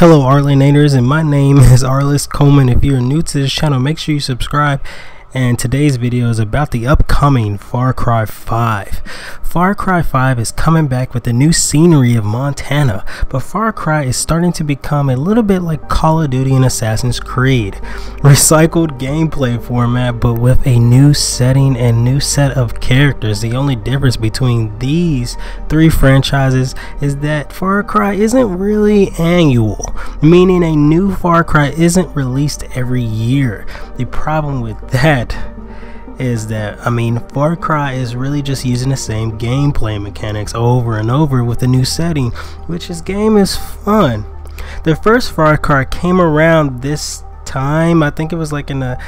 Hello arlinators, and my name is Arlis Coleman. If you're new to this channel, make sure you subscribe. And today's video is about the upcoming Far Cry 5. Far Cry 5 is coming back with the new scenery of Montana, but Far Cry is starting to become a little bit like Call of Duty and Assassin's Creed. Recycled gameplay format, but with a new setting and new set of characters. The only difference between these three franchises is that Far Cry isn't really annual, meaning a new Far Cry isn't released every year. The problem with that is that, Far Cry is really just using the same gameplay mechanics over and over with a new setting, which this game is fun. The first Far Cry came around this time, I think it was like in the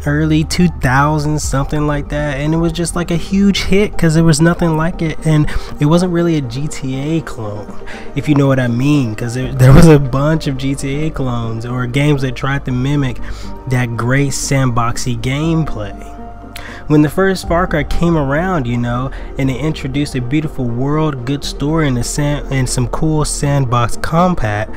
early 2000s, something like that, and it was just like a huge hit because there was nothing like it, and it wasn't really a GTA clone, if you know what I mean, because there was a bunch of GTA clones or games that tried to mimic that great sandboxy gameplay. When the first Far Cry came around, and they introduced a beautiful world, good story, and some cool sandbox combat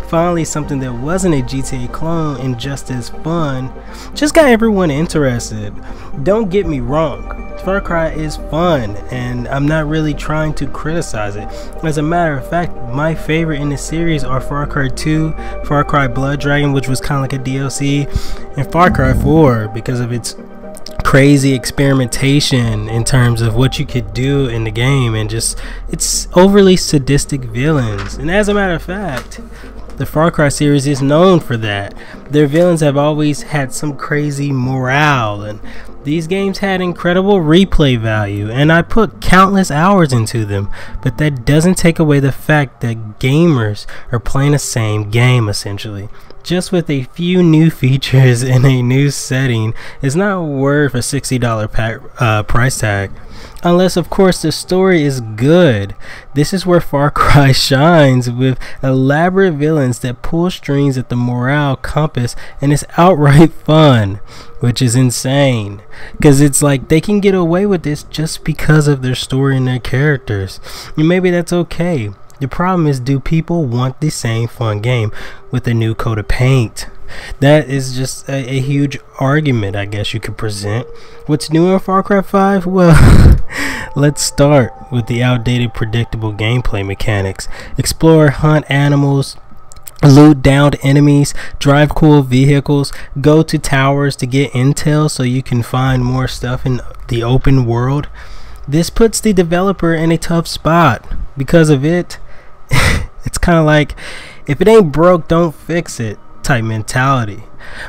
finally something that wasn't a GTA clone and just as fun, just got everyone interested. Don't get me wrong, Far Cry is fun, and I'm not really trying to criticize it. As a matter of fact, my favorite in the series are Far Cry 2, Far Cry Blood Dragon, which was kind of like a DLC, and Far Cry 4 because of its crazy experimentation in terms of what you could do in the game, and just it's overly sadistic villains. And as a matter of fact, the Far Cry series is known for that. Their villains have always had some crazy morale, and these games had incredible replay value, and I put countless hours into them, but that doesn't take away the fact that gamers are playing the same game essentially, just with a few new features in a new setting. Is not worth a $60 price tag. Unless of course the story is good. This is where Far Cry shines, with elaborate villains that pull strings at the morale compass, and it's outright fun, which is insane, because it's like they can get away with this just because of their story and their characters, and maybe that's okay. The problem is, do people want the same fun game with a new coat of paint? That is just a huge argument, I guess you could present. What's new in Far Cry 5? Well, let's start with the outdated, predictable gameplay mechanics. Explore, hunt animals, loot downed enemies, drive cool vehicles, go to towers to get intel so you can find more stuff in the open world. This puts the developer in a tough spot. Because of it, it's kind of like, if it ain't broke, don't fix it type mentality.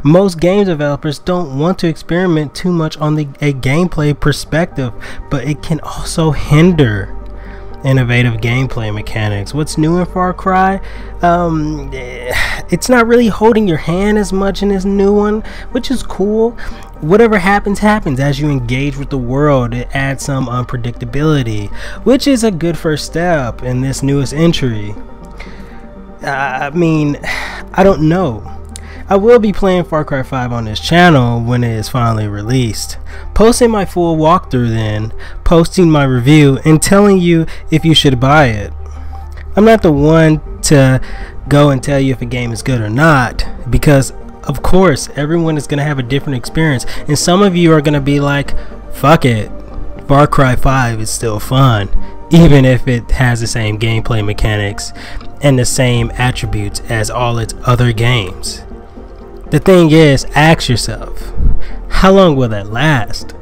Most game developers don't want to experiment too much on a gameplay perspective, but it can also hinder innovative gameplay mechanics. What's new in Far Cry? It's not really holding your hand as much in this new one, which is cool. Whatever happens, happens. As you engage with the world, it adds some unpredictability, which is a good first step in this newest entry. I don't know. I will be playing Far Cry 5 on this channel when it is finally released, posting my full walkthrough, then posting my review and telling you if you should buy it. I'm not the one to go and tell you if a game is good or not, because of course everyone is going to have a different experience, and some of you are going to be like, fuck it, Far Cry 5 is still fun, even if it has the same gameplay mechanics and the same attributes as all its other games. The thing is, ask yourself, how long will that last?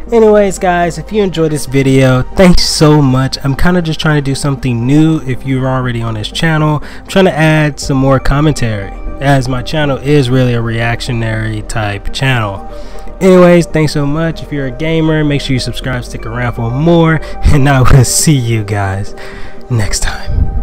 Anyways guys, if you enjoyed this video, thanks so much. I'm kind of just trying to do something new. If you're already on this channel, I'm trying to add some more commentary, as my channel is really a reactionary type channel. Anyways, thanks so much. If you're a gamer, make sure you subscribe, stick around for more, and I will see you guys next time.